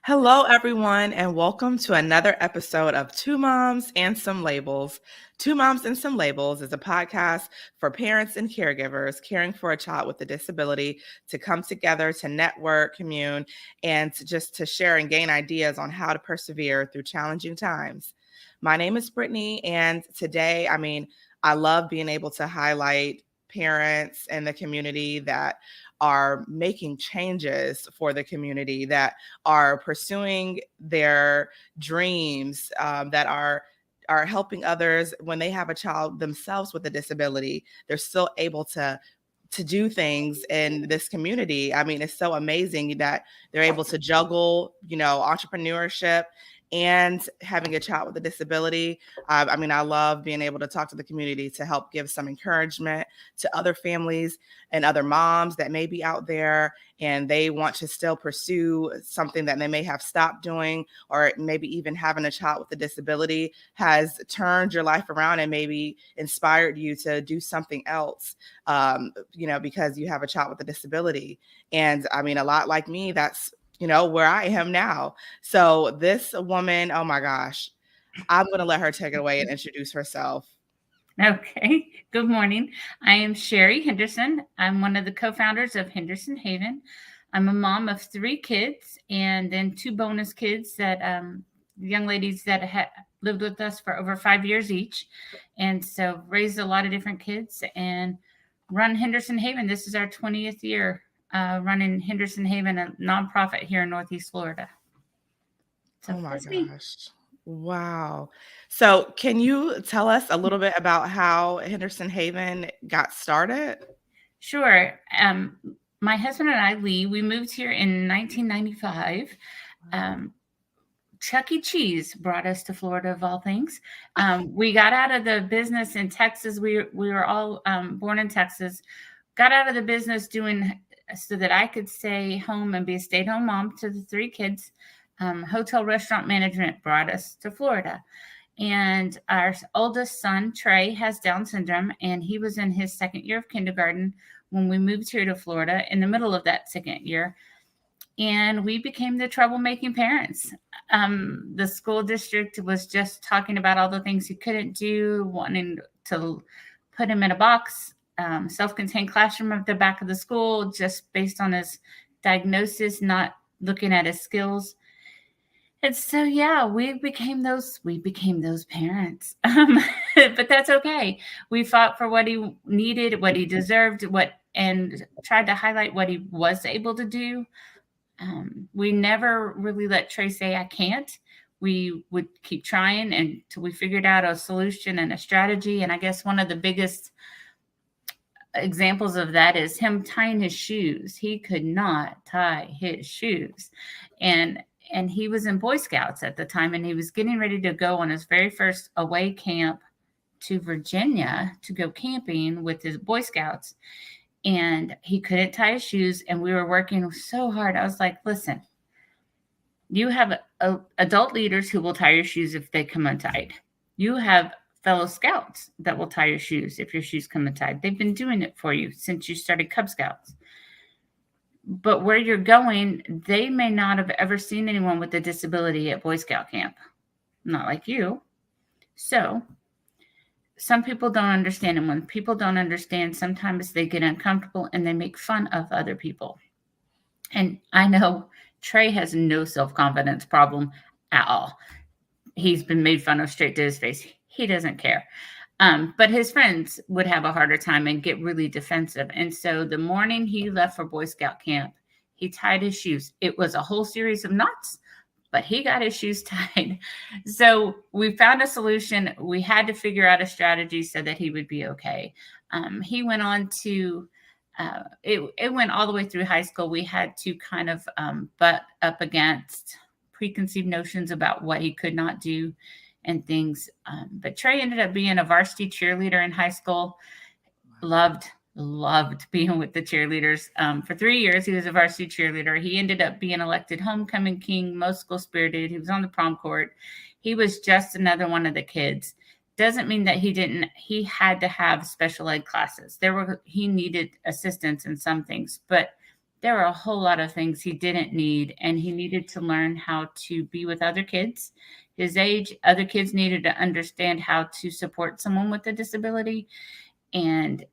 Hello, everyone, and welcome to another episode of Two Moms and Some Labels. Two Moms and Some Labels is a podcast for parents and caregivers caring for a child with a disability to come together to network, commune, and to share and gain ideas on how to persevere through challenging times. My name is Brittany, and today, I love being able to highlight parents in the community that are making changes for the community, that are pursuing their dreams, that are helping others when they have a child themselves with a disability. They're still able to do things in this community. I mean, it's so amazing that they're able to juggle, entrepreneurship and having a child with a disability. I love being able to talk to the community to help give some encouragement to other families and other moms that may be out there and they want to still pursue something that they may have stopped doing, or maybe even having a child with a disability has turned your life around and maybe inspired you to do something else, because you have a child with a disability. And I mean, a lot like me, that's where I am now. So this woman, oh my gosh, I'm going to let her take it away and introduce herself. Okay. Good morning. I am Sherri Henderson. I'm one of the co-founders of Henderson Haven. I'm a mom of 3 kids and then 2 bonus kids that young ladies that lived with us for over 5 years each. And so raised a lot of different kids and run Henderson Haven. This is our 20th year running Henderson Haven, a nonprofit here in Northeast Florida. So oh my gosh. Wow. So can you tell us a little bit about how Henderson Haven got started? Sure. My husband and I, Lee, we moved here in 1995. Chuck E. Cheese brought us to Florida, of all things. We got out of the business in Texas. We were all born in Texas. Got out of the business doing so that I could stay home and be a stay-at-home mom to the 3 kids. Hotel restaurant management brought us to Florida. And our oldest son, Trey, has Down syndrome, and he was in his 2nd year of kindergarten when we moved here to Florida in the middle of that 2nd year. And we became the troublemaking parents. The school district was just talking about all the things he couldn't do, wanting to put him in a box, self-contained classroom at the back of the school, just based on his diagnosis, not looking at his skills. And so, yeah, we became those parents, but that's okay. We fought for what he needed, what he deserved, and tried to highlight what he was able to do. We never really let Trey say, I can't. We would keep trying until we figured out a solution and a strategy. And I guess one of the biggest examples of that is him tying his shoes. He could not tie his shoes. And he was in Boy Scouts at the time, and he was getting ready to go on his very first away camp to Virginia to go camping with his Boy Scouts. And he couldn't tie his shoes, and we were working so hard. I was like, listen, you have adult leaders who will tie your shoes if they come untied. You have fellow scouts that will tie your shoes if your shoes come untied. They've been doing it for you since you started Cub Scouts. But where you're going, they may not have ever seen anyone with a disability at Boy Scout camp. Not like you. So some people don't understand. And when people don't understand, sometimes they get uncomfortable and they make fun of other people. And I know Trey has no self-confidence problem at all. He's been made fun of straight to his face. He doesn't care. But his friends would have a harder time and get really defensive. And so the morning he left for Boy Scout camp, he tied his shoes. It was a whole series of knots, but he got his shoes tied. So we found a solution. We had to figure out a strategy so that he would be okay. He went on to, it went all the way through high school. We had to kind of butt up against preconceived notions about what he could not do and things. But Trey ended up being a varsity cheerleader in high school. Loved being with the cheerleaders. For 3 years, he was a varsity cheerleader. He ended up being elected homecoming king, most school spirited. He was on the prom court. He was just another one of the kids. Doesn't mean that he had to have special ed classes. He needed assistance in some things, but there were a whole lot of things he didn't need, and he needed to learn how to be with other kids his age. Other kids needed to understand how to support someone with a disability. And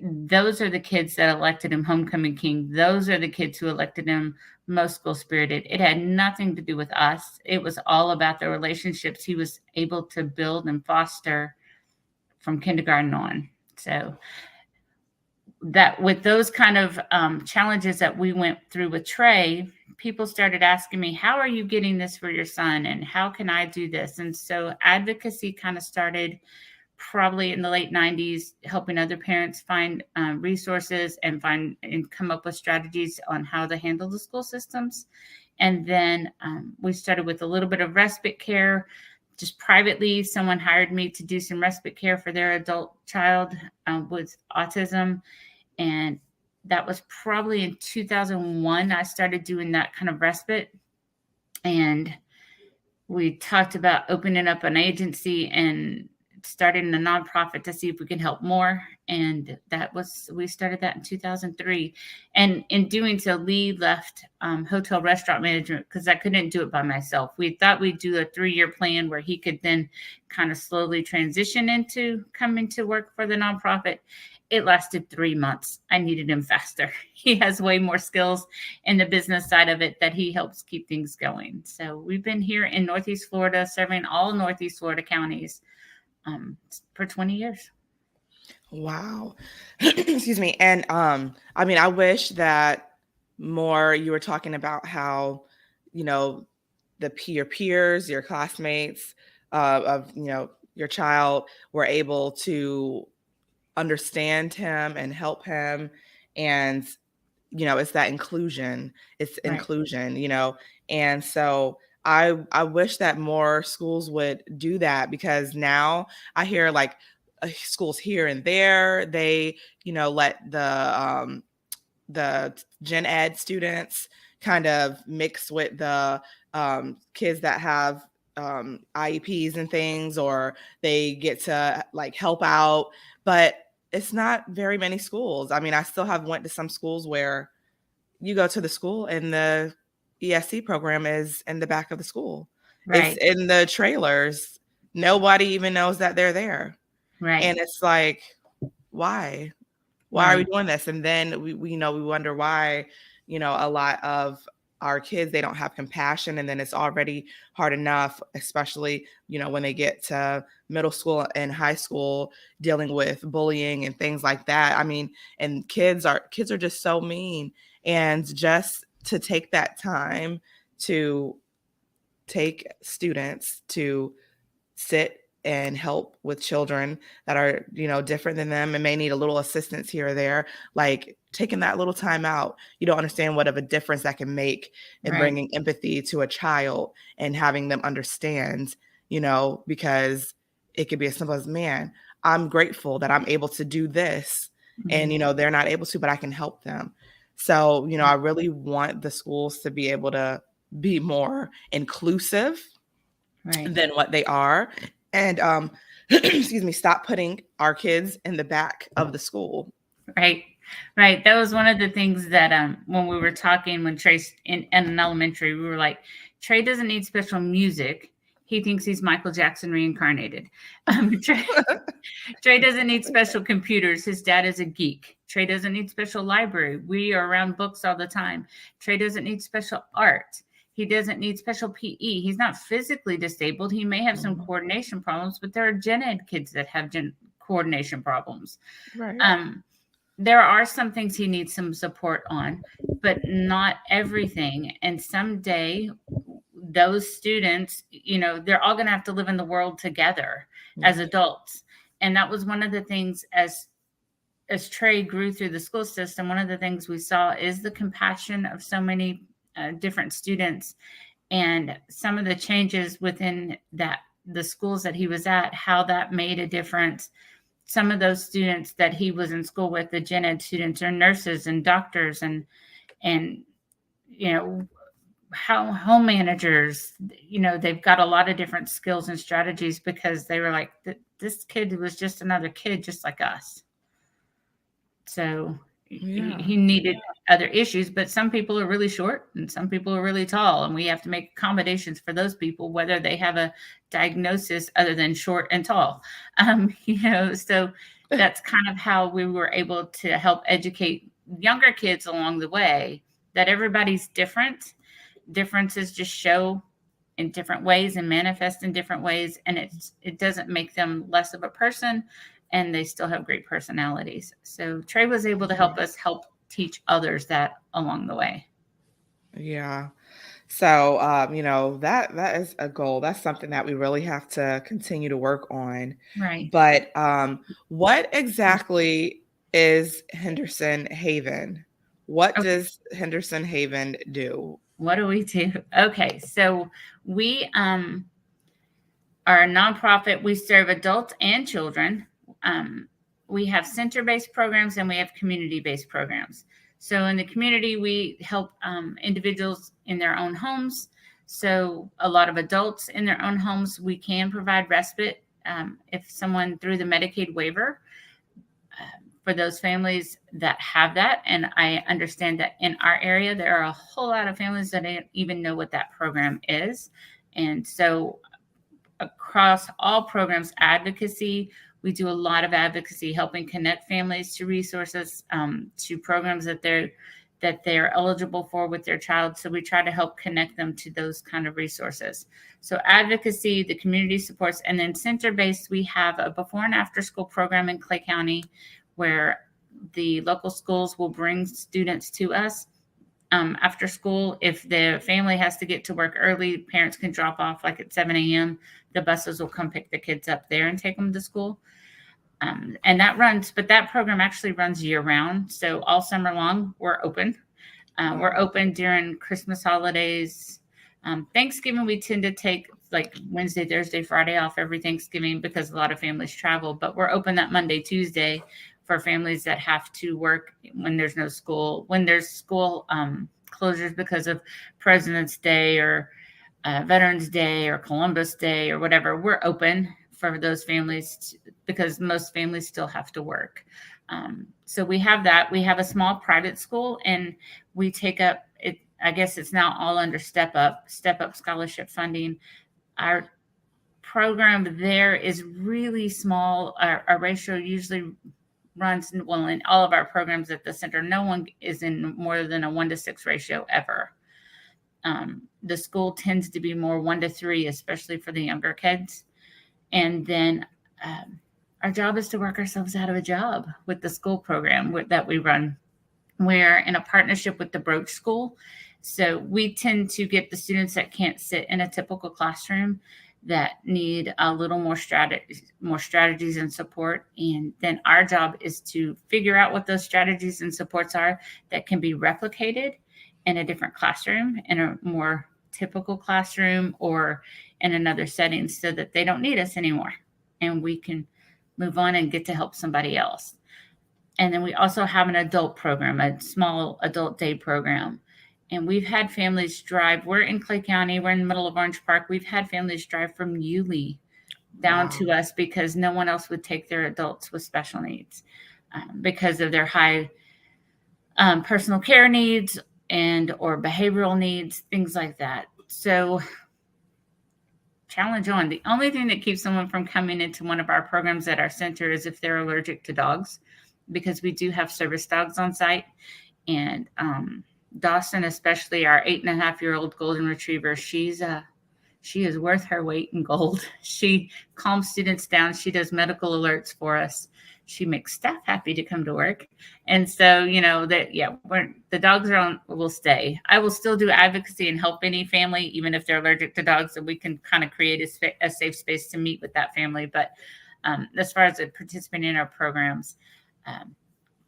those are the kids that elected him homecoming king. Those are the kids who elected him most school spirited. It had nothing to do with us. It was all about the relationships he was able to build and foster from kindergarten on. So that with those kind of challenges that we went through with Trey, people started asking me, how are you getting this for your son? And how can I do this? And so advocacy kind of started probably in the late 90s, helping other parents find resources and come up with strategies on how to handle the school systems. And then we started with a little bit of respite care. Just privately, someone hired me to do some respite care for their adult child with autism. And that was probably in 2001, I started doing that kind of respite. And we talked about opening up an agency and starting a nonprofit to see if we can help more. And we started that in 2003. And in doing so, Lee left hotel restaurant management because I couldn't do it by myself. We thought we'd do a 3-year plan where he could then kind of slowly transition into coming to work for the nonprofit. It lasted 3 months. I needed him faster. He has way more skills in the business side of it that he helps keep things going. So we've been here in Northeast Florida, serving all Northeast Florida counties for 20 years. Wow. Excuse me. And I mean, I wish that more, you were talking about how, your peers, your classmates of, your child were able to understand him and help him. And, it's that inclusion. It's Right. inclusion, and so I wish that more schools would do that, because now I hear like schools here and there, they, let the gen ed students kind of mix with the kids that have IEPs and things, or they get to like help out, but it's not very many schools. I mean, I still have went to some schools where you go to the school and the ESC program is in the back of the school. Right. It's in the trailers. Nobody even knows that they're there. Right. And it's like, why? Why are we doing this? And then we wonder why, a lot of our kids, they don't have compassion. And then it's already hard enough, especially, when they get to middle school and high school, dealing with bullying and things like that. I mean, and kids are just so mean. And just to take that time to take students to sit and help with children that are, different than them and may need a little assistance here or there, like taking that little time out, you don't understand what of a difference that can make in bringing empathy to a child and having them understand, because it could be as simple as, man, I'm grateful that I'm able to do this. And, they're not able to, but I can help them. So, I really want the schools to be able to be more inclusive than what they are. And, excuse me, stop putting our kids in the back of the school. Right. That was one of the things that when we were talking, when Trey's in an elementary, we were like, Trey doesn't need special music. He thinks he's Michael Jackson reincarnated. Trey doesn't need special computers. His dad is a geek. Trey doesn't need special library. We are around books all the time. Trey doesn't need special art. He doesn't need special PE. He's not physically disabled. He may have some coordination problems, but there are gen ed kids that have coordination problems. Right. There are some things he needs some support on, but not everything. And someday those students, they're all going to have to live in the world together as adults. And that was one of the things as Trey grew through the school system, one of the things we saw is the compassion of so many different students and some of the changes within the schools that he was at, how that made a difference. Some of those students that he was in school with, the gen ed students, are nurses and doctors and how home managers, they've got a lot of different skills and strategies because they were like, this kid was just another kid just like us. So he needed other issues, but some people are really short and some people are really tall, and we have to make accommodations for those people, whether they have a diagnosis other than short and tall. So that's kind of how we were able to help educate younger kids along the way, that everybody's different. Differences just show in different ways and manifest in different ways, and it doesn't make them less of a person, and they still have great personalities. So Trey was able to help us help teach others that along the way. Yeah. So, that is a goal. That's something that we really have to continue to work on. Right. But what exactly is Henderson Haven? What does Henderson Haven do? What do we do? Okay, so we are a nonprofit. We serve adults and children. We have center-based programs and we have community-based programs. So in the community, we help individuals in their own homes. So a lot of adults in their own homes, we can provide respite if someone through the Medicaid waiver for those families that have that. And I understand that in our area, there are a whole lot of families that don't even know what that program is. And so across all programs, advocacy, we do a lot of advocacy, helping connect families to resources, to programs that they're eligible for with their child. So we try to help connect them to those kind of resources. So advocacy, the community supports, and then center-based, we have a before and after school program in Clay County where the local schools will bring students to us after school. If the family has to get to work early, parents can drop off like at 7 a.m. The buses will come pick the kids up there and take them to school. And that program actually runs year round. So all summer long, we're open. We're open during Christmas holidays. Thanksgiving, we tend to take like Wednesday, Thursday, Friday off every Thanksgiving because a lot of families travel, but we're open that Monday, Tuesday for families that have to work when there's no school, when there's school closures because of President's Day or Veterans Day or Columbus Day or whatever. We're open for those families because most families still have to work. So we have that. We have a small private school, and we take up it. I guess it's now all under Step Up scholarship funding. Our program there is really small. Our ratio usually runs, well, in all of our programs at the center, no one is in more than a 1-to-6 ratio ever. The school tends to be more 1-to-3, especially for the younger kids. And then our job is to work ourselves out of a job with the school program that we run. We're in a partnership with the Broach School. So we tend to get the students that can't sit in a typical classroom, that need a little more strategies and support. And then our job is to figure out what those strategies and supports are that can be replicated in a different classroom, in a more typical classroom, or in another setting, so that they don't need us anymore and we can move on and get to help somebody else. And then we also have an adult program, a small adult day program. And we've had families drive. We're in Clay County. We're in the middle of Orange Park. We've had families drive from Yulee down to us because no one else would take their adults with special needs because of their high personal care needs and or behavioral needs, things like that. So challenge on. The only thing that keeps someone from coming into one of our programs at our center is if they're allergic to dogs, because we do have service dogs on site. And Dawson, especially our 8.5-year-old golden retriever, she is worth her weight in gold. She calms students down. She does medical alerts for us. She makes staff happy to come to work. And so, the dogs will stay. I will still do advocacy and help any family, even if they're allergic to dogs, so we can kind of create a safe space to meet with that family. But as far as participating in our programs,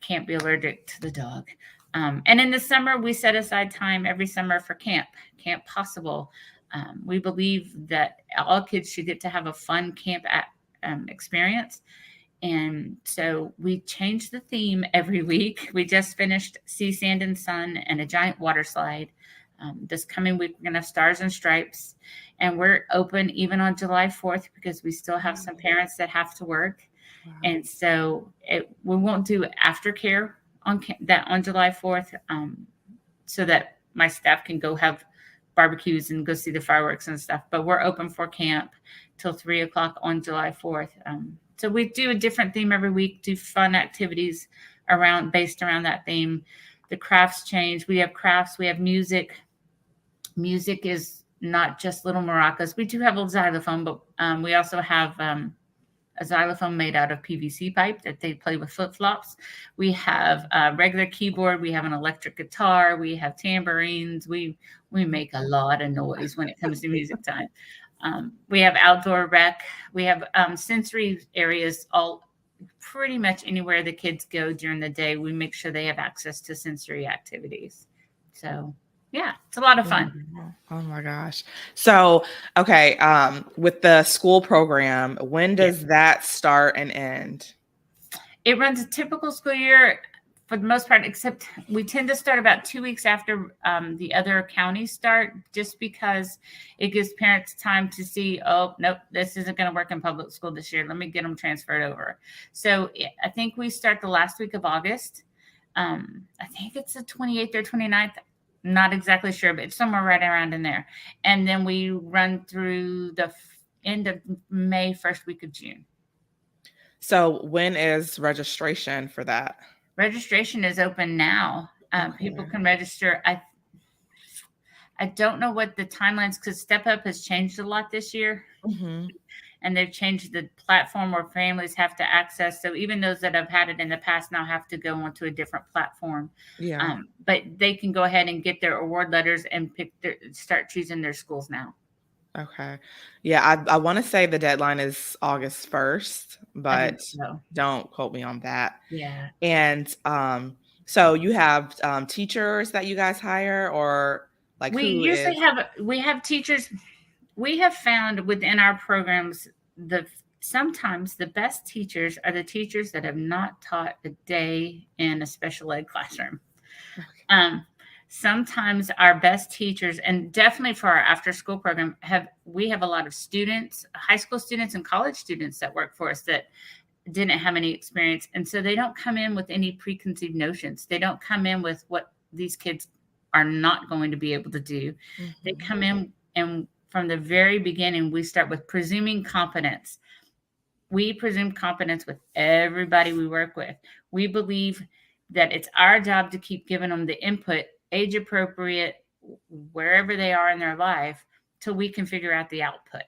can't be allergic to the dog. And in the summer, we set aside time every summer for Camp Possible. We believe that all kids should get to have a fun camp experience. And so we change the theme every week. We just finished Sea, Sand, and Sun and a giant water slide. This coming week, we're going to have Stars and Stripes. And we're open even on July 4th because we still have some parents that have to work. Wow. And so we won't do aftercare on July 4th, so that my staff can go have barbecues and go see the fireworks and stuff. But we're open for camp till 3:00 on July 4th. So we do a different theme every week, do fun activities based around that theme. The crafts change. We have crafts, we have music. Music is not just little maracas. We do have a xylophone, but we also have a xylophone made out of PVC pipe that they play with flip-flops. We have a regular keyboard. We have an electric guitar. We have tambourines. We make a lot of noise when it comes to music time. We have outdoor rec. We have sensory areas all pretty much anywhere the kids go during the day. We make sure they have access to sensory activities. So yeah, it's a lot of fun. Oh my gosh. So, okay. With the school program, when does that start and end? It runs a typical school year for the most part, except we tend to start about 2 weeks after the other counties start, just because it gives parents time to see, oh, nope, this isn't going to work in public school this year. Let me get them transferred over. So I think we start the last week of August. I think it's the 28th or 29th. Not exactly sure, but it's somewhere right around in there. And then we run through the end of May, first week of June. So when is registration for that? Registration is open now. People can register. I don't know what the timelines, because Step Up has changed a lot this year. Mm-hmm. And they've changed the platform where families have to access. So even those that have had it in the past now have to go onto a different platform. Yeah. But they can go ahead and get their award letters and start choosing their schools now. Okay. Yeah, I want to say the deadline is August 1st, but don't quote me on that. Yeah. And so you have teachers that you guys hire, or like we have teachers. We have found within our programs sometimes the best teachers are the teachers that have not taught a day in a special ed classroom. Okay. Sometimes our best teachers, and definitely for our after school program, we have a lot of students, high school students and college students that work for us that didn't have any experience. And so they don't come in with any preconceived notions. They don't come in with what these kids are not going to be able to do. Mm-hmm. They come in, and from the very beginning, we start with presuming competence. We presume competence with everybody we work with. We believe that it's our job to keep giving them the input, age appropriate, wherever they are in their life, till we can figure out the output.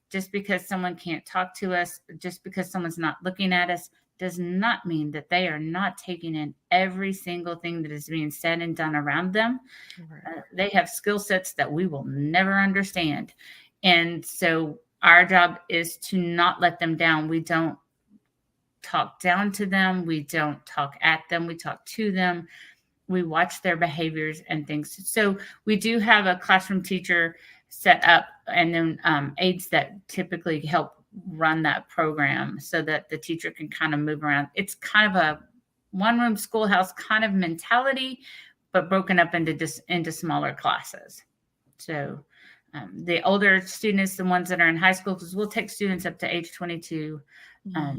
Just because someone can't talk to us, just because someone's not looking at us, does not mean that they are not taking in every single thing that is being said and done around them. Right. They have skill sets that we will never understand. And so our job is to not let them down. We don't talk down to them. We don't talk at them. We talk to them. We watch their behaviors and things. So we do have a classroom teacher set up, and then aides that typically help run that program so that the teacher can kind of move around. It's kind of a one-room schoolhouse kind of mentality, but broken up into smaller classes. So the older students, the ones that are in high school, because we'll take students up to age 22. Mm-hmm.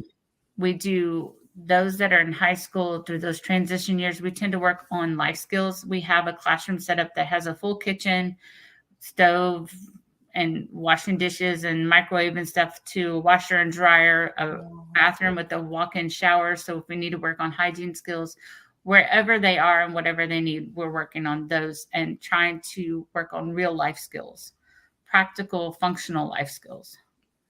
We do those that are in high school through those transition years. We tend to work on life skills. We have a classroom setup that has a full kitchen, stove, and washing dishes and microwave and stuff, to a washer and dryer, a bathroom with a walk-in shower. So if we need to work on hygiene skills, wherever they are and whatever they need, we're working on those and trying to work on real life skills, practical, functional life skills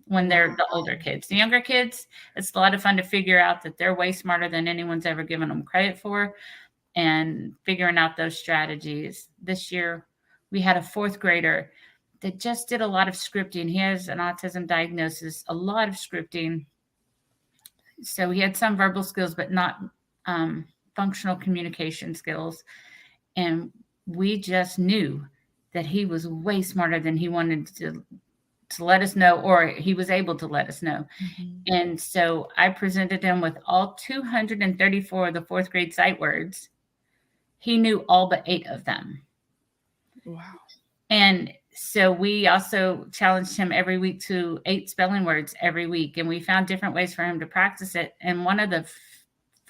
when they're the older kids. The younger kids, it's a lot of fun to figure out that they're way smarter than anyone's ever given them credit for, and figuring out those strategies. This year, we had a 4th grader that just did a lot of scripting. He has an autism diagnosis, a lot of scripting. So he had some verbal skills, but not functional communication skills. And we just knew that he was way smarter than he wanted to let us know, or he was able to let us know. Mm-hmm. And so I presented him with all 234 of the 4th grade sight words. He knew all but 8 of them. Wow. And so we also challenged him every week to 8 spelling words every week. And we found different ways for him to practice it. And one of the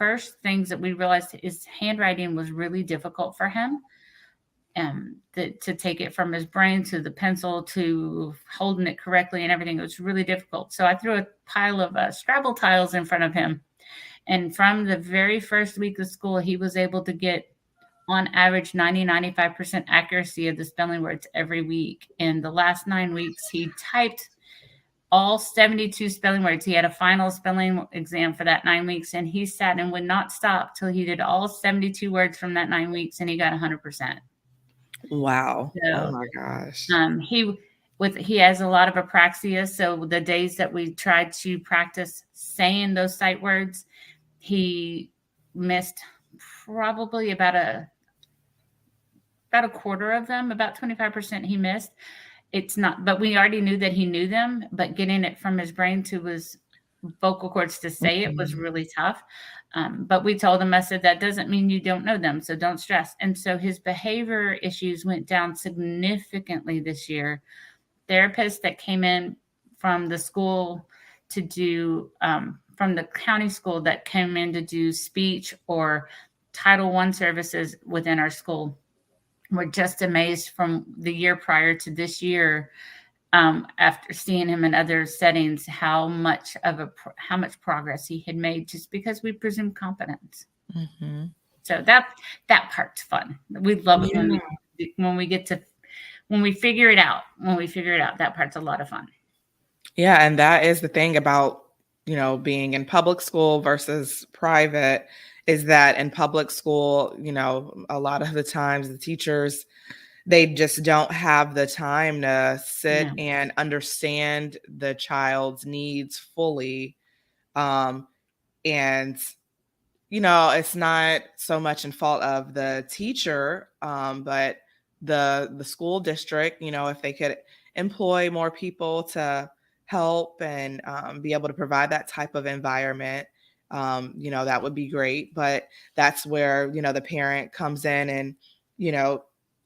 first things that we realized is handwriting was really difficult for him. To take it from his brain to the pencil to holding it correctly and everything, it was really difficult. So I threw a pile of Scrabble tiles in front of him. And from the very first week of school, he was able to get on average 95% accuracy of the spelling words every week. In the last 9 weeks, he typed all 72 spelling words. He had a final spelling exam for that 9 weeks, and he sat and would not stop till he did all 72 words from that 9 weeks, and he got 100%. Wow. So, oh my gosh. He has a lot of apraxia. So the days that we tried to practice saying those sight words, he missed probably about a quarter of them, about 25% he missed. It's not, but we already knew that he knew them, but getting it from his brain to his vocal cords to say it was really tough. But we told him, I said, that doesn't mean you don't know them, so don't stress. And so his behavior issues went down significantly this year. Therapists that came in from the school to do, from the county school that came in to do speech or Title I services within our school, were just amazed from the year prior to this year, after seeing him in other settings, how much progress he had made, just because we presume competence. Mm-hmm. So that part's fun. We love it when we figure it out. That part's a lot of fun. Yeah, and that is the thing about, being in public school versus private, is that in public school, a lot of the times the teachers, they just don't have the time to sit and understand the child's needs fully. And, it's not so much in fault of the teacher, but the school district, if they could employ more people to help and be able to provide that type of environment, that would be great. But that's where, the parent comes in and,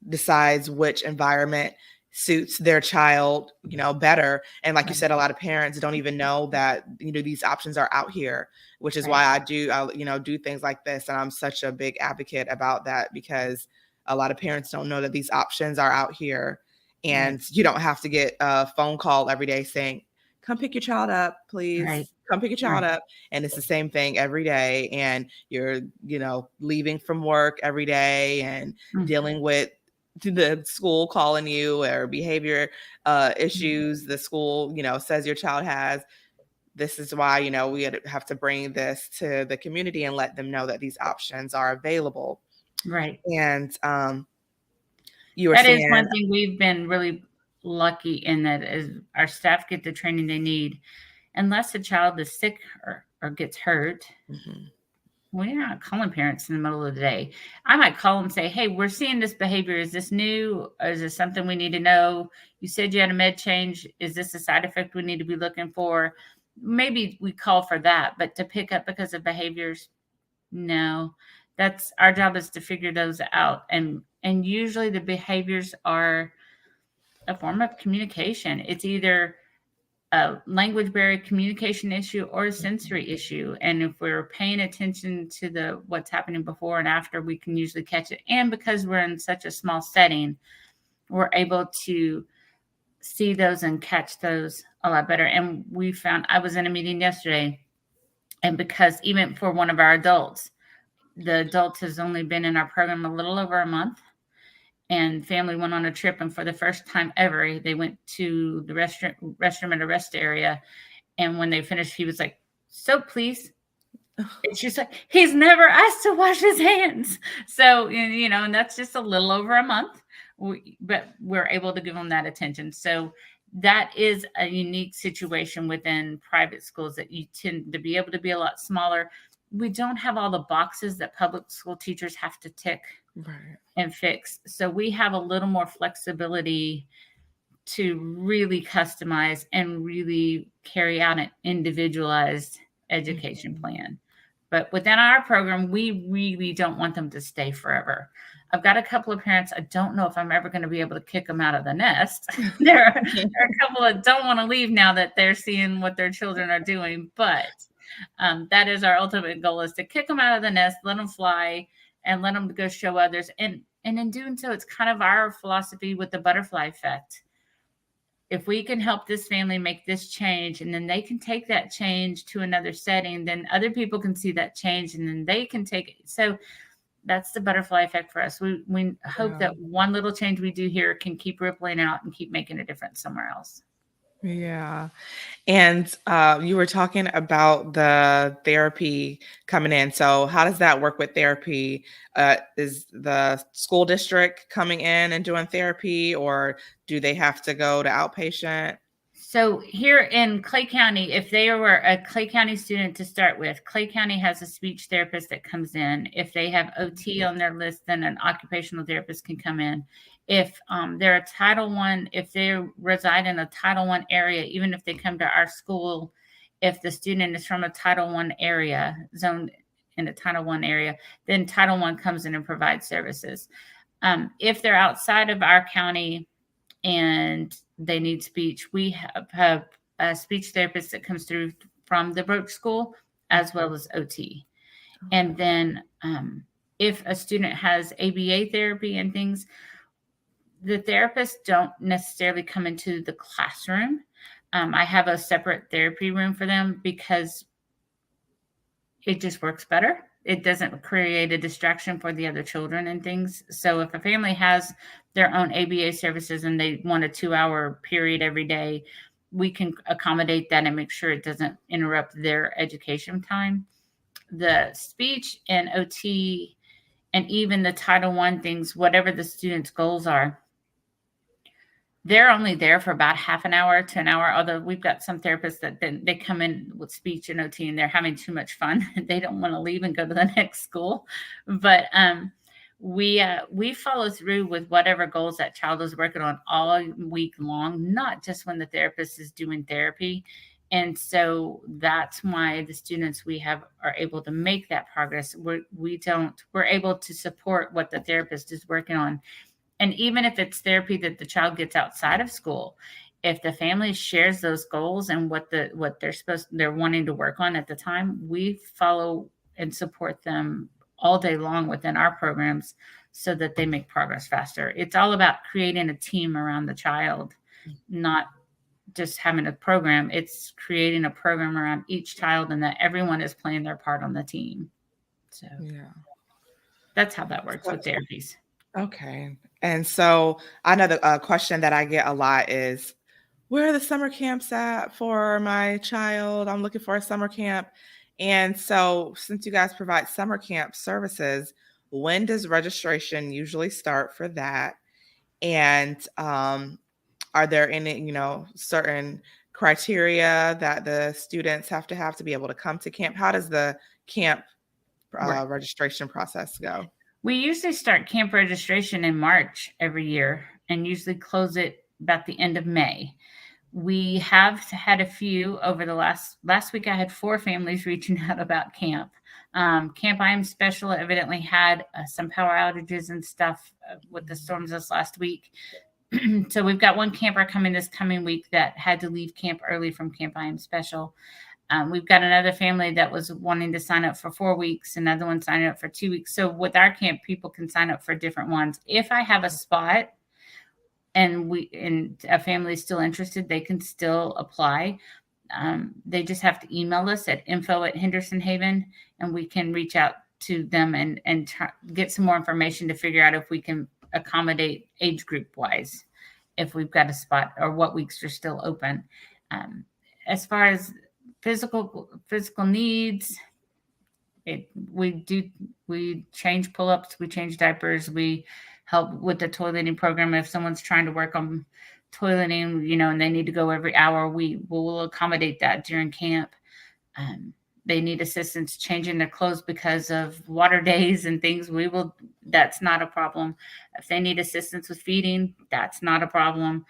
decides which environment suits their child, better. And like you said, a lot of parents don't even know that, these options are out here, which is why I do things like this. And I'm such a big advocate about that, because a lot of parents don't know that these options are out here. And you don't have to get a phone call every day saying, come pick your child up, please. Come pick your child up. And it's the same thing every day. And you're, leaving from work every day and dealing with the school calling you or behavior issues the school, says your child has. This is why, we have to bring this to the community and let them know that these options are available. Right. And that is one thing we've been really lucky in, that is our staff get the training they need. Unless a child is sick or gets hurt, we're not calling parents in the middle of the day. I might call them and say, hey, we're seeing this behavior. Is this new? Or is this something we need to know? You said you had a med change. Is this a side effect we need to be looking for? Maybe we call for that, but to pick up because of behaviors, no. That's our job, is to figure those out. And usually the behaviors are a form of communication. It's either a language barrier, communication issue, or a sensory issue. And if we're paying attention to what's happening before and after, we can usually catch it. And because we're in such a small setting, we're able to see those and catch those a lot better. And we found, I was in a meeting yesterday, and because even for one of our adults, the adult has only been in our program a little over a month, and family went on a trip, and for the first time ever, they went to the restroom at a rest area. And when they finished, he was like, "Soap, please." And she's like, "He's never asked to wash his hands." So, and that's just a little over a month, but we're able to give them that attention. So that is a unique situation within private schools, that you tend to be able to be a lot smaller. We don't have all the boxes that public school teachers have to tick and fix. So we have a little more flexibility to really customize and really carry out an individualized education plan. But within our program, we really don't want them to stay forever. I've got a couple of parents, I don't know if I'm ever going to be able to kick them out of the nest. There are a couple that don't want to leave now that they're seeing what their children are doing. But That is our ultimate goal, is to kick them out of the nest, let them fly, and let them go show others. And in doing so, it's kind of our philosophy with the butterfly effect. If we can help this family make this change, and then they can take that change to another setting, then other people can see that change, and then they can take it. So that's the butterfly effect for us. We hope that one little change we do here can keep rippling out and keep making a difference somewhere else. Yeah. And you were talking about the therapy coming in. So how does that work with therapy? Is the school district coming in and doing therapy, or do they have to go to outpatient? So here in Clay County, if they were a Clay County student to start with, Clay County has a speech therapist that comes in. If they have OT on their list, then an occupational therapist can come in. If they're a Title I, if they reside in a Title I area, even if they come to our school, if the student is from a Title I area, zoned in a Title I area, then Title I comes in and provides services. If they're outside of our county and they need speech, we have a speech therapist that comes through from the Broach School, as well as OT. And then if a student has ABA therapy and things, the therapists don't necessarily come into the classroom. I have a separate therapy room for them because it just works better. It doesn't create a distraction for the other children and things. So if a family has their own ABA services and they want a 2-hour period every day, we can accommodate that and make sure it doesn't interrupt their education time. The speech and OT and even the Title I things, whatever the student's goals are, they're only there for about half an hour to an hour. Although we've got some therapists that then they come in with speech and OT and they're having too much fun. They don't want to leave and go to the next school. But we follow through with whatever goals that child is working on all week long, not just when the therapist is doing therapy. And so that's why the students we have are able to make that progress. We're able to support what the therapist is working on. And even if it's therapy that the child gets outside of school, if the family shares those goals and what they're wanting to work on at the time, we follow and support them all day long within our programs so that they make progress faster. It's all about creating a team around the child, not just having a program. It's creating a program around each child and that everyone is playing their part on the team. So yeah, that's how that works with therapies. Okay. And so I know the question that I get a lot is, where are the summer camps at for my child? I'm looking for a summer camp. And so since you guys provide summer camp services, when does registration usually start for that? And are there any, certain criteria that the students have to be able to come to camp? How does the camp registration process go? We usually start camp registration in March every year and usually close it about the end of May. We have had a few over the last week. I had 4 families reaching out about camp. Camp I Am Special evidently had some power outages and stuff with the storms this last week. So we've got one camper coming this coming week that had to leave camp early from Camp I Am Special. We've got another family that was wanting to sign up for 4 weeks, another one signing up for 2 weeks. So with our camp, people can sign up for different ones. If I have a spot and a family is still interested, they can still apply. They just have to email us at info@Henderson Haven, and we can reach out to them and get some more information to figure out if we can accommodate age group wise, if we've got a spot or what weeks are still open. As far as physical needs, we change pull-ups, we change diapers, we help with the toileting program. If someone's trying to work on toileting, and they need to go every hour, we will accommodate that during camp. They need assistance changing their clothes because of water days and things, that's not a problem. If they need assistance with feeding, that's not a problem.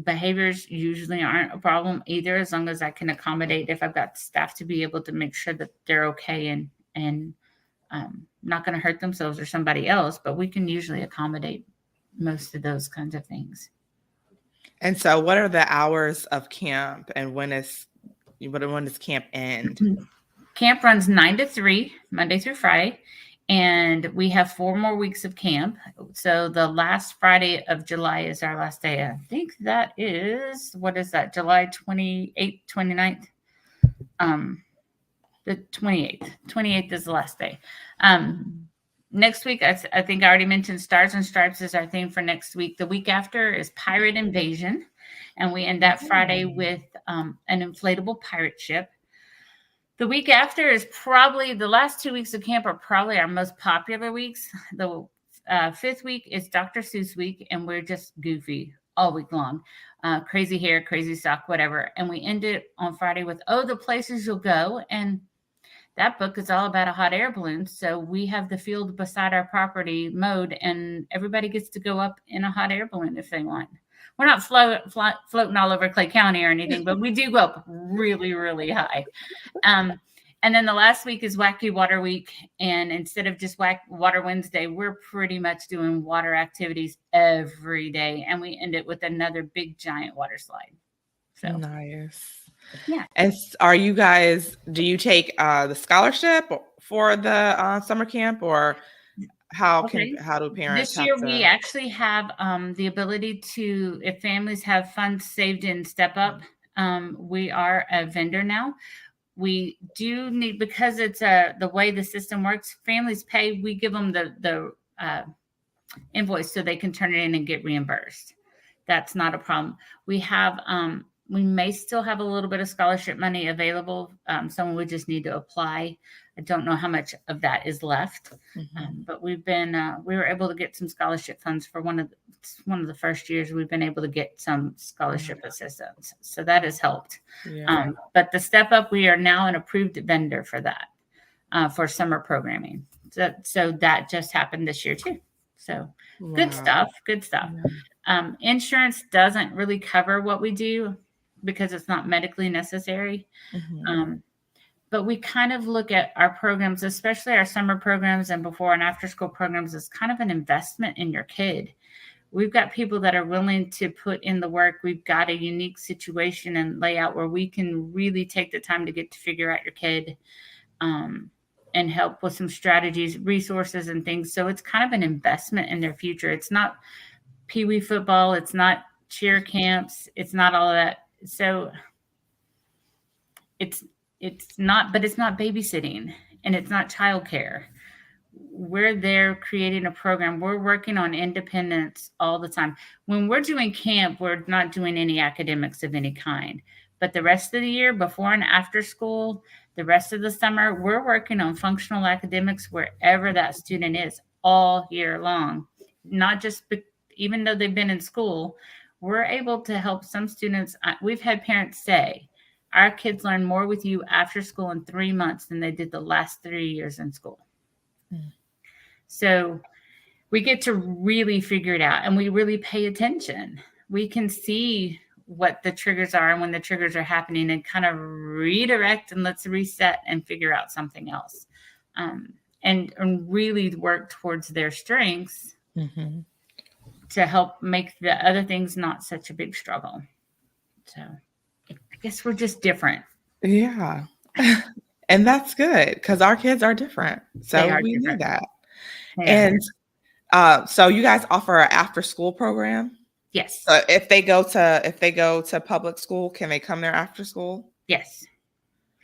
Behaviors usually aren't a problem either, as long as I can accommodate if I've got staff to be able to make sure that they're okay and not going to hurt themselves or somebody else, but we can usually accommodate most of those kinds of things. And so what are the hours of camp, and when is when does camp end? Camp runs 9 to 3, Monday through Friday. And we have 4 more weeks of camp. So the last Friday of July is our last day. I think that is, what is that? July 28th, 29th? The 28th. 28th is the last day. Next week, I think I already mentioned Stars and Stripes is our theme for next week. The week after is Pirate Invasion. And we end that Friday with an inflatable pirate ship. The week after is probably, the last 2 weeks of camp are probably our most popular weeks. The 5th week is Dr. Seuss week, and we're just goofy all week long. Crazy hair, crazy sock, whatever. And we end it on Friday with, Oh, the Places You'll Go. And that book is all about a hot air balloon. So we have the field beside our property mowed, and everybody gets to go up in a hot air balloon if they want. We're not floating all over Clay County or anything, but we do go up really, really high. And then the last week is Wacky Water Week. And instead of just Water Wednesday, we're pretty much doing water activities every day. And we end it with another big, giant water slide. So nice. Yeah. And do you take the scholarship for the summer camp, or how do parents? This year we actually have the ability to, if families have funds saved in Step Up, we are a vendor now. We do need, because it's the way the system works, families pay, we give them the invoice so they can turn it in and get reimbursed. That's not a problem. We have we may still have a little bit of scholarship money available. Someone would just need to apply. I don't know how much of that is left, but we've been we were able to get some scholarship funds for one of the first years. We've been able to get some scholarship assistance, so that has helped. Yeah. But the Step Up, we are now an approved vendor for that for summer programming. So that just happened this year too. So Good stuff. Yeah. Insurance doesn't really cover what we do because it's not medically necessary. But we kind of look at our programs, especially our summer programs and before and after school programs, as kind of an investment in your kid. We've got people that are willing to put in the work. We've got a unique situation and layout where we can really take the time to get to figure out your kid and help with some strategies, resources, and things. So it's kind of an investment in their future. It's not Pee-wee football. It's not cheer camps. It's not all of that. So it's not babysitting, and it's not childcare. We're there creating a program. We're working on independence all the time. When we're doing camp, we're not doing any academics of any kind. But the rest of the year, before and after school, the rest of the summer, we're working on functional academics wherever that student is all year long. Not just even though they've been in school, we're able to help some students. We've had parents say, our kids learn more with you after school in 3 months than they did the last 3 years in school. So we get to really figure it out, and we really pay attention. We can see what the triggers are and when the triggers are happening, and kind of redirect and let's reset and figure out something else, and really work towards their strengths to help make the other things not such a big struggle. So I guess we're just different. Yeah. And that's good, because our kids are different. So we need that. And so you guys offer an after school program? Yes. So if they go to public school, can they come there after school? Yes.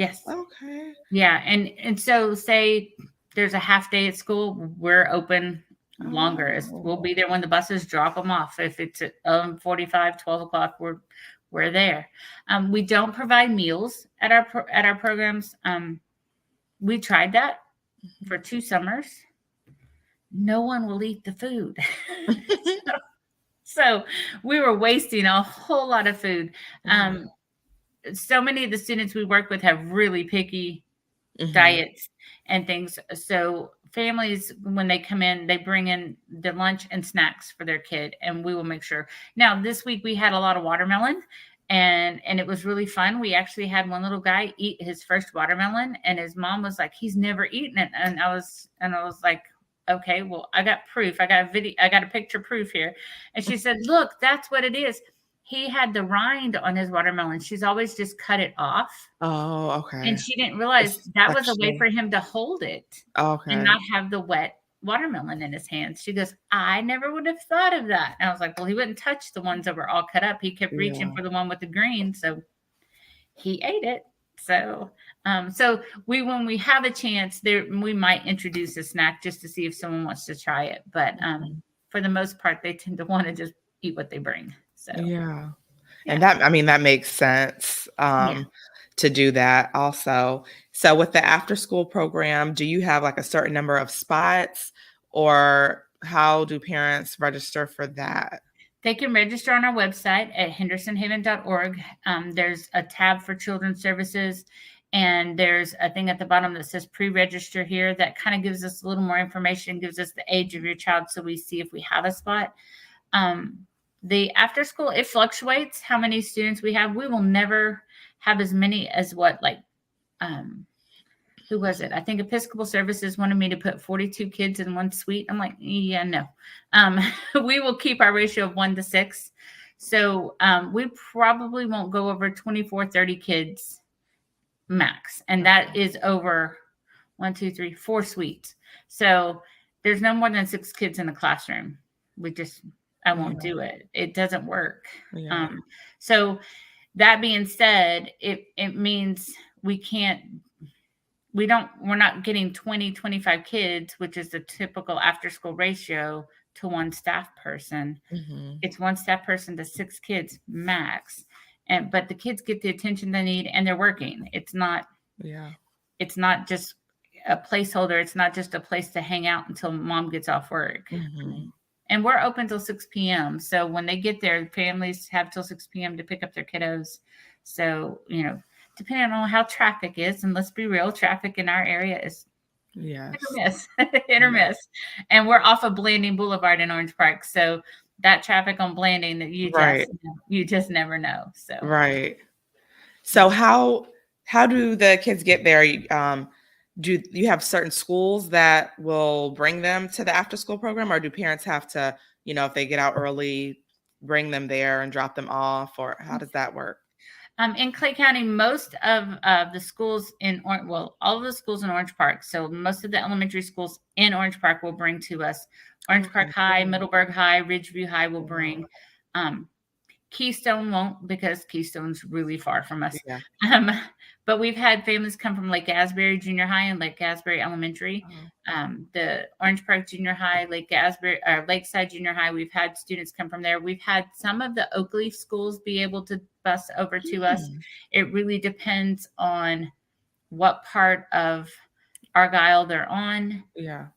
Okay. Yeah. And so say there's a half day at school, we're open longer. We'll be there when the buses drop them off. If it's at 11:45, 12 o'clock, we're there. We don't provide meals at our programs. We tried that for 2 summers. No one will eat the food. So we were wasting a whole lot of food. So many of the students we work with have really picky diets and things. So families, when they come in, they bring in the lunch and snacks for their kid, and we will make sure. Now, this week we had a lot of watermelon, and it was really fun. We actually had one little guy eat his first watermelon, and his mom was like, he's never eaten it. And I was like, okay, well, I got proof. I got a picture proof here. And she said, look, that's what it is. he had the rind on his watermelon. She's always just cut it off. Oh, And okay. she didn't realize It's that was a way texture. for him to hold it and Okay. not have the wet watermelon in his hands. She goes, I never would have thought of that. And I was like, well, he wouldn't touch the ones that were all cut up. He kept reaching Yeah. for the one with the green. So he ate it. So, when we have a chance there, we might introduce a snack just to see if someone wants to try it. But Mhm. for the most part, they tend to want to just eat what they bring. So, Yeah. And yeah. that, I mean, that makes sense, Yeah. to do that also. So with the after school program, do you have like a certain number of spots, or how do parents register for that? They can register on our website at hendersonhaven.org. There's a tab for children's services, and there's a thing at the bottom that says pre-register here that kind of gives us a little more information, gives us the age of your child so we see if we have a spot. The after school, it fluctuates how many students we have. We will never have as many as what, like, who was it? I think Episcopal Services wanted me to put 42 kids in one suite. I'm like, yeah, no. We will keep our ratio of 1 to 6. So we probably won't go over 24, 30 kids max. And that is over 1, 2, 3, 4 suites. So there's no more than 6 kids in a classroom. I won't do it. It doesn't work. Yeah. So that being said, it means we're not getting 20, 25 kids, which is the typical after school ratio to one staff person. Mhm. It's one staff person to 6 kids max. But the kids get the attention they need and they're working. It's not Yeah. just a placeholder. It's not just a place to hang out until mom gets off work. Mhm. And we're open till 6 p.m. So when they get there, families have till 6 p.m. to pick up their kiddos. So, depending on how traffic is, and let's be real, traffic in our area is Yes. hit or miss, hit or miss. And we're off of Blanding Boulevard in Orange Park. So that traffic on Blanding that Right. you just never know. So Right. So how do the kids get there? Do you have certain schools that will bring them to the after school program, or do parents have to, if they get out early, bring them there and drop them off, or how does that work? in Clay County, most of the schools all of the schools in Orange Park. So most of the elementary schools in Orange Park will bring to us. Orange Park Okay, High, cool. Middleburg High, Ridgeview High will Wow. bring. Keystone won't, because Keystone's really far from us. Yeah. But we've had families come from Lake Asbury Junior High and Lake Asbury Elementary. The Orange Park Junior High, Lake Asbury, or Lakeside Junior High, we've had students come from there. We've had some of the Oakleaf schools be able to bus over to us. It really depends on what part of Argyle they're on. Yeah.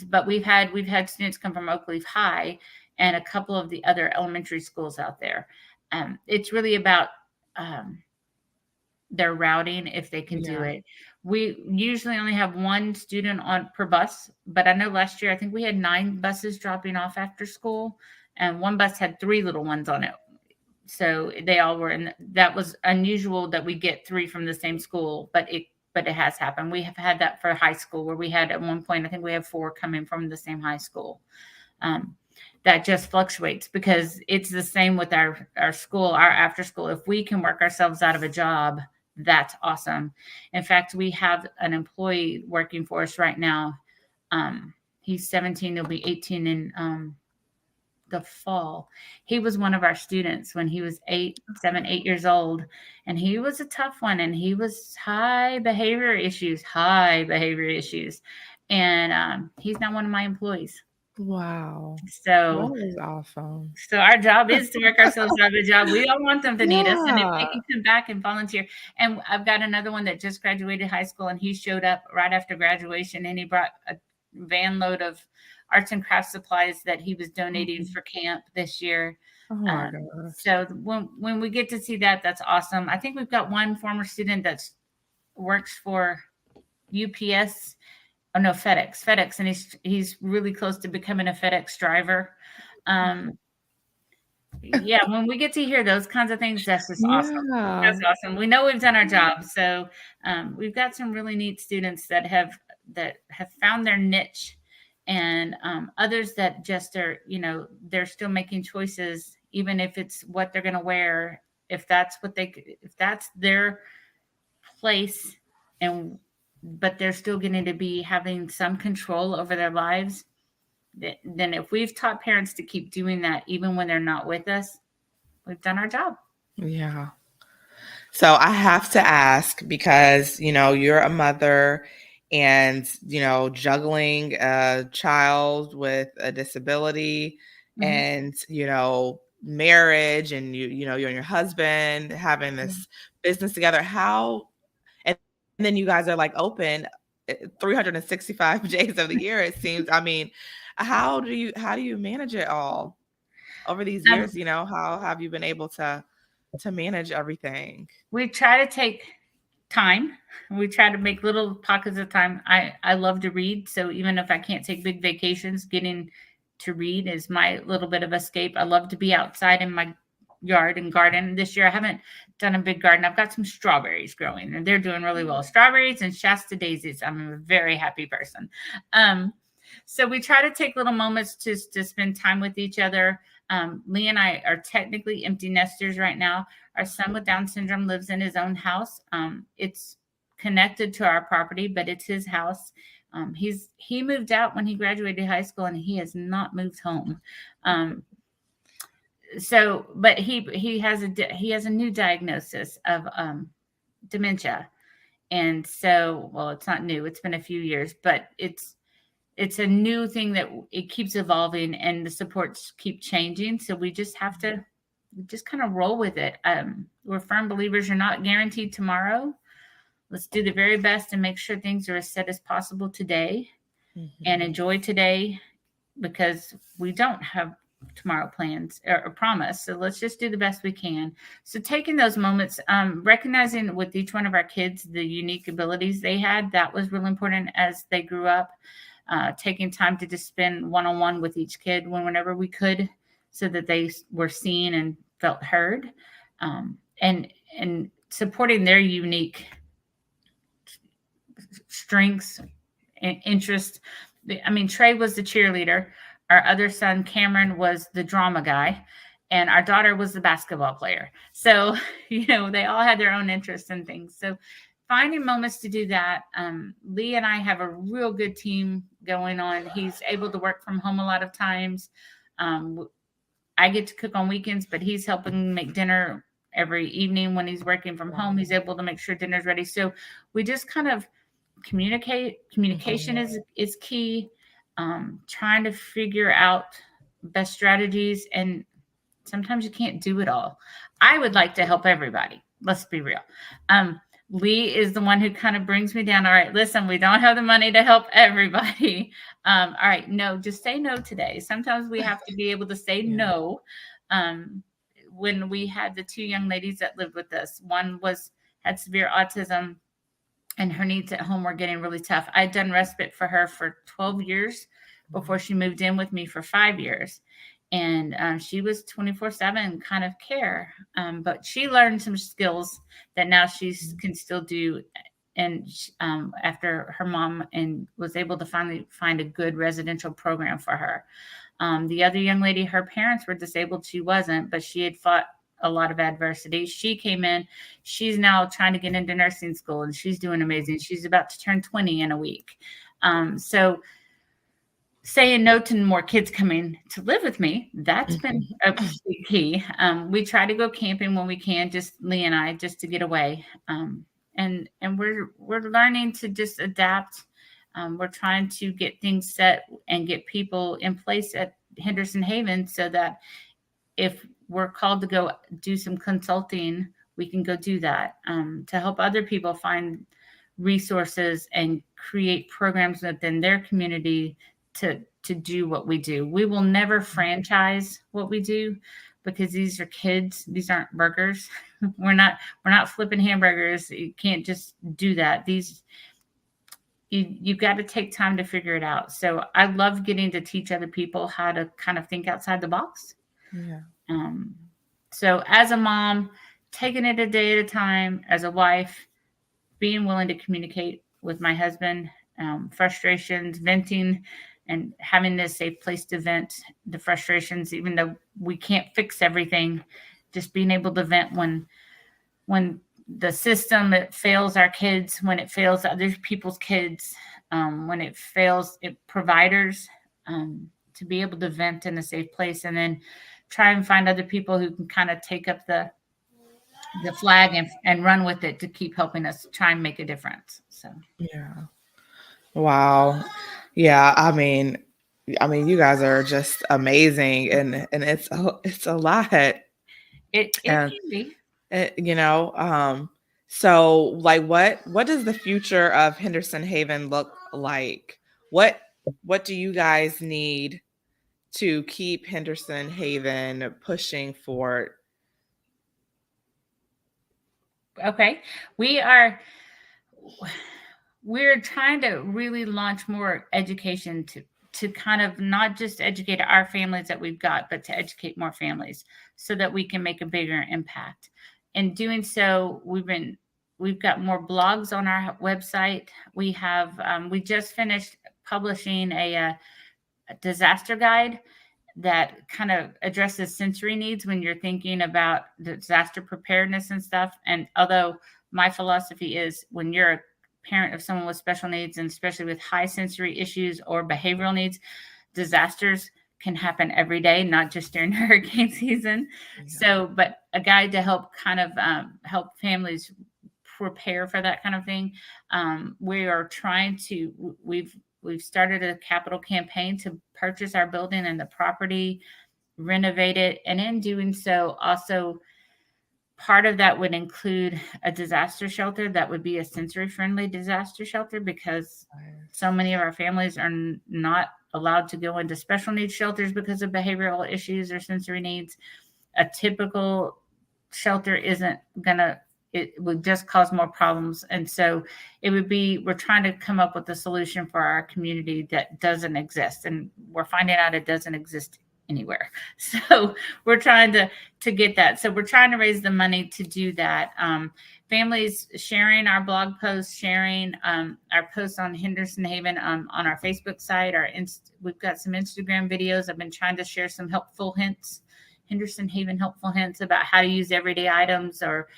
But we've had students come from Oakleaf High and a couple of the other elementary schools out there. It's really about their routing, if they can do it. We usually only have one student per bus, but I know last year I think we had 9 buses dropping off after school, and one bus had 3 little ones on it. So they all were in. That was unusual that we get 3 from the same school, but it has happened. We have had that for high school, where we had at one point, I think we have 4 coming from the same high school. That just fluctuates, because it's the same with our school, our after school. If we can work ourselves out of a job, that's awesome. In fact, we have an employee working for us right now. He's 17, he'll be 18 in the fall. He was one of our students when he was 8 years old, and he was a tough one, and he was high behavior issues, and he's now one of my employees. Wow. So That is awesome. So our job is to work ourselves out of a job. We don't want them to need us. And if they Yeah. can come back and volunteer. And I've got another one that just graduated high school, and he showed up right after graduation, and he brought a van load of arts and crafts supplies that he was donating for camp this year. Oh my gosh. So when we get to see that, that's awesome. I think we've got one former student that works for UPS. Oh no, FedEx, and he's really close to becoming a FedEx driver. Yeah, when we get to hear those kinds of things, that's just awesome. That's awesome. We know we've done our job. So we've got some really neat students that have found their niche, and others that just are, they're still making choices even if it's what they're going to wear, if that's their place, but they're still getting to be having some control over their lives, then if we've taught parents to keep doing that, even when they're not with us, we've done our job. Yeah. So I have to ask, because, you're a mother and, juggling a child with a disability and, marriage, and you and your husband having this business together. And then you guys are like open 365 days of the year, it seems. I mean, how do you manage it all over these years? How have you been able to manage everything? We try to take time. We try to make little pockets of time. I love to read. So even if I can't take big vacations, getting to read is my little bit of escape. I love to be outside in my yard and garden. This year I haven't done a big garden. I've got some strawberries growing and they're doing really well. Strawberries and Shasta daisies. I'm a very happy person. So we try to take little moments to spend time with each other. Lee and I are technically empty nesters right now. Our son with Down syndrome lives in his own house. It's connected to our property, but it's his house. He moved out when he graduated high school, and he has not moved home. But he has a new diagnosis of dementia, and so, well, it's not new. It's been a few years, but it's a new thing that it keeps evolving, and the supports keep changing. So we just have to kind of roll with it. We're firm believers you're not guaranteed tomorrow. Let's do the very best and make sure things are as set as possible today and enjoy today, because we don't have tomorrow plans or promise. So let's just do the best we can. So taking those moments, recognizing with each one of our kids, the unique abilities they had, that was really important as they grew up. Taking time to just spend one-on-one with each kid whenever we could, so that they were seen and felt heard, and supporting their unique strengths and interests. I mean, Trey was the cheerleader. Our other son, Cameron, was the drama guy, and our daughter was the basketball player. So, they all had their own interests and things. So finding moments to do that. Lee and I have a real good team going on. He's able to work from home a lot of times. I get to cook on weekends, but he's helping make dinner every evening when he's working from home. He's able to make sure dinner's ready. So we just kind of communicate. Communication is key. Trying to figure out best strategies, and sometimes you can't do it all. I would like to help everybody. Let's be real. Lee is the one who kind of brings me down. All right, listen, we don't have the money to help everybody. All right, no, just say no today. Sometimes we have to be able to say no. When we had the two young ladies that lived with us, one had severe autism, and her needs at home were getting really tough. I'd done respite for her for 12 years before she moved in with me for 5 years. And she was 24/7 kind of care. But she learned some skills that now she can still do. And after her mom, and was able to finally find a good residential program for her. The other young lady, her parents were disabled. She wasn't, but she had fought a lot of adversity. She came in. She's now trying to get into nursing school, and she's doing amazing. She's about to turn 20 in a week. So saying no to more kids coming to live with me, that's been a big key. We try to go camping when we can, just Lee and I, just to get away. And we're learning to just adapt. We're trying to get things set and get people in place at Henderson Haven, so that if we're called to go do some consulting, we can go do that, to help other people find resources and create programs within their community to do what we do. We will never franchise what we do, because these are kids. These aren't burgers. We're not flipping hamburgers. You can't just do that. You've got to take time to figure it out. So I love getting to teach other people how to kind of think outside the box. Yeah. So as a mom, taking it a day at a time, as a wife, being willing to communicate with my husband, frustrations, venting, and having this safe place to vent the frustrations, even though we can't fix everything, just being able to vent when the system, it fails our kids, when it fails other people's kids, when it fails providers, to be able to vent in a safe place, and then try and find other people who can kind of take up the flag and run with it to keep helping us try and make a difference. So Yeah. Wow. Yeah. You guys are just amazing, and it's a lot. it And can be. So like what does the future of Henderson Haven look like? What do you guys need to keep Henderson Haven pushing forward? Okay. We're trying to really launch more education to kind of not just educate our families that we've got, but to educate more families so that we can make a bigger impact. In doing so, we've got more blogs on our website. We just finished publishing a disaster guide that kind of addresses sensory needs when you're thinking about disaster preparedness and stuff. And although my philosophy is when you're a parent of someone with special needs, and especially with high sensory issues or behavioral needs, disasters can happen every day, not just during hurricane season. Yeah. So, but a guide to help kind of help families prepare for that kind of thing. We are trying to, we've started a capital campaign to purchase our building and the property, renovate it. And in doing so, also part of that would include a disaster shelter that would be a sensory friendly disaster shelter, because so many of our families are not allowed to go into special needs shelters because of behavioral issues or sensory needs. A typical shelter it would just cause more problems. And so we're trying to come up with a solution for our community that doesn't exist. And we're finding out it doesn't exist anywhere. So we're trying to get that. So we're trying to raise the money to do that. Families sharing our blog posts, sharing our posts on Henderson Haven on our Facebook site. We've got some Instagram videos. I've been trying to share some helpful hints, Henderson Haven helpful hints about how to use everyday items, or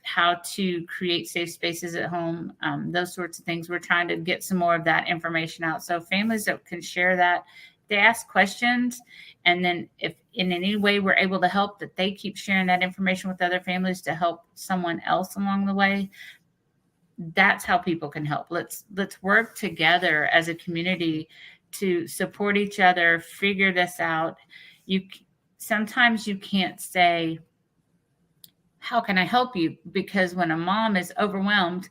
how to create safe spaces at home, those sorts of things. We're trying to get some more of that information out. So families that can share that, they ask questions, and then if in any way we're able to help, that they keep sharing that information with other families to help someone else along the way. That's how people can help. Let's work together as a community to support each other, figure this out. Sometimes you can't say, how can I help you? Because when a mom is overwhelmed,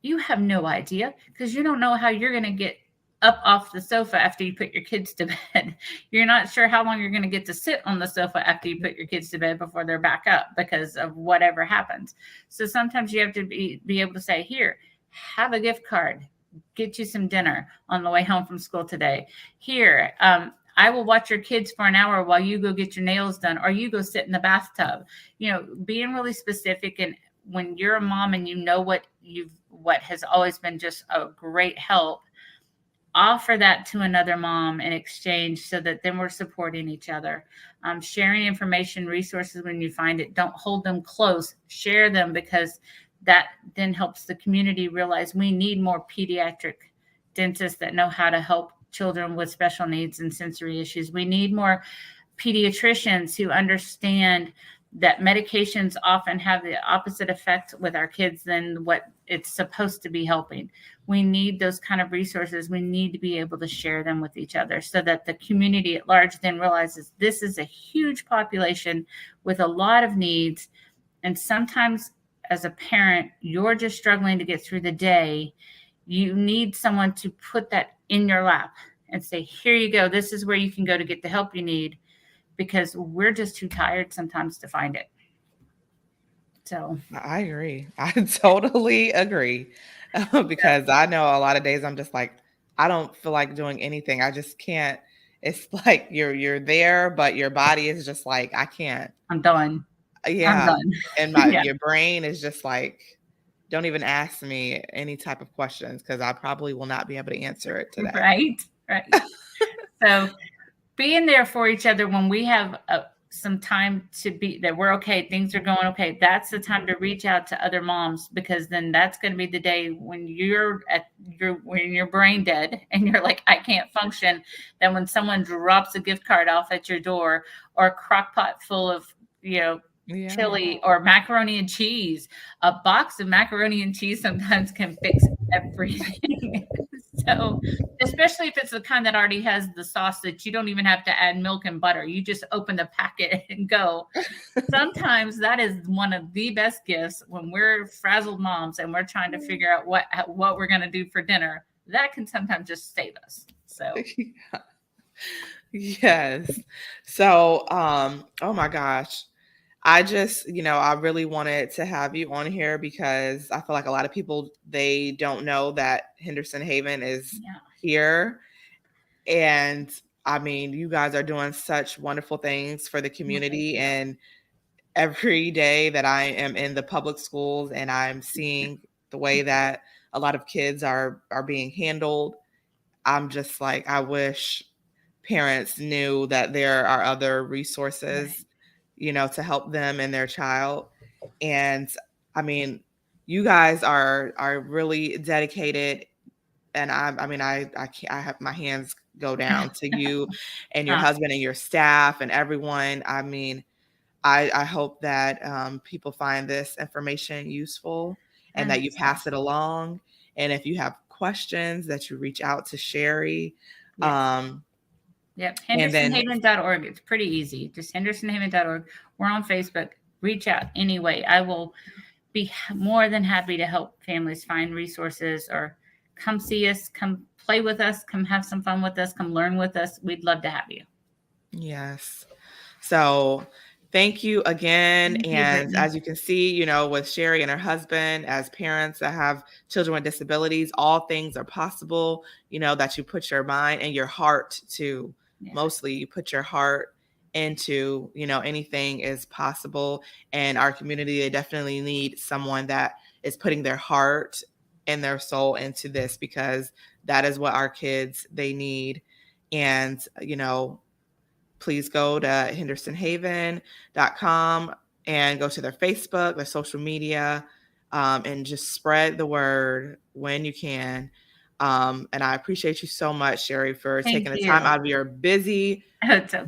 you have no idea, because you don't know how you're going to get up off the sofa after you put your kids to bed. You're not sure how long you're going to get to sit on the sofa after you put your kids to bed before they're back up because of whatever happens. So sometimes you have to be able to say, here, have a gift card, get you some dinner on the way home from school today. Here, I will watch your kids for an hour while you go get your nails done, or you go sit in the bathtub. Being really specific. And when you're a mom and you know what has always been just a great help, offer that to another mom in exchange, so that then we're supporting each other. Sharing information, resources when you find it. Don't hold them close. Share them, because that then helps the community realize we need more pediatric dentists that know how to help children with special needs and sensory issues. We need more pediatricians who understand that medications often have the opposite effect with our kids than what it's supposed to be helping. We need those kind of resources. We need to be able to share them with each other, so that the community at large then realizes this is a huge population with a lot of needs. And sometimes as a parent, you're just struggling to get through the day. You need someone to put that in your lap and say, here you go. This is where you can go to get the help you need, because we're just too tired sometimes to find it. So I agree. I totally agree. Because I know a lot of days I'm just like, I don't feel like doing anything. I just can't. It's like you're there, but your body is just like, I can't. I'm done. Yeah. I'm done. And your brain is just like, don't even ask me any type of questions, because I probably will not be able to answer it today. Right. Right. So being there for each other when we have some time to be that we're okay, things are going okay. That's the time to reach out to other moms, because then that's going to be the day when when you're brain dead and you're like, I can't function. Then when someone drops a gift card off at your door, or a crock pot full of, Yeah. chili or macaroni and cheese, a box of macaroni and cheese sometimes can fix everything. So, especially if it's the kind that already has the sauce that you don't even have to add milk and butter. You just open the packet and go. Sometimes that is one of the best gifts when we're frazzled moms and we're trying to figure out what we're going to do for dinner. That can sometimes just save us. So, Yes. So, oh my gosh. I just, I really wanted to have you on here because I feel like a lot of people, they don't know that Henderson Haven is yeah. here. And I mean, you guys are doing such wonderful things for the community. And every day that I am in the public schools and I'm seeing the way that a lot of kids are being handled, I'm just like, I wish parents knew that there are other resources, to help them and their child. And I mean, you guys are really dedicated, and I have my hands go down to you and your husband and your staff and everyone. I mean, I hope that people find this information useful and that you pass it along. And if you have questions, that you reach out to Sherri. Yes. Yep. hendersonhaven.org. It's pretty easy. Just hendersonhaven.org. We're on Facebook. Reach out anyway. I will be more than happy to help families find resources, or come see us, come play with us, come have some fun with us, come learn with us. We'd love to have you. Yes. So thank you again. Thank you, And Brittany. as you can see, with Sherri and her husband, as parents that have children with disabilities, all things are possible, that you put your mind and your heart to. Yeah. Mostly you put your heart into, anything is possible. And our community, they definitely need someone that is putting their heart and their soul into this, because that is what our kids, they need. And, please go to hendersonhaven.com and go to their Facebook, their social media, and just spread the word when you can. And I appreciate you so much, Sherri, for taking the time out of your busy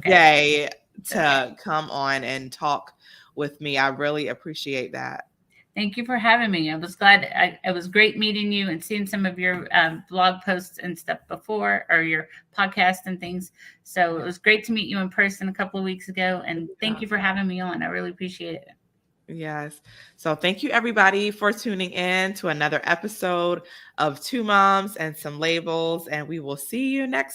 day to come on and talk with me. I really appreciate that. Thank you for having me. I was glad. It was great meeting you and seeing some of your blog posts and stuff before, or your podcast and things. So it was great to meet you in person a couple of weeks ago. And thank you for having me on. I really appreciate it. Yes. So thank you, everybody, for tuning in to another episode of Two Moms and Some Labels. And we will see you next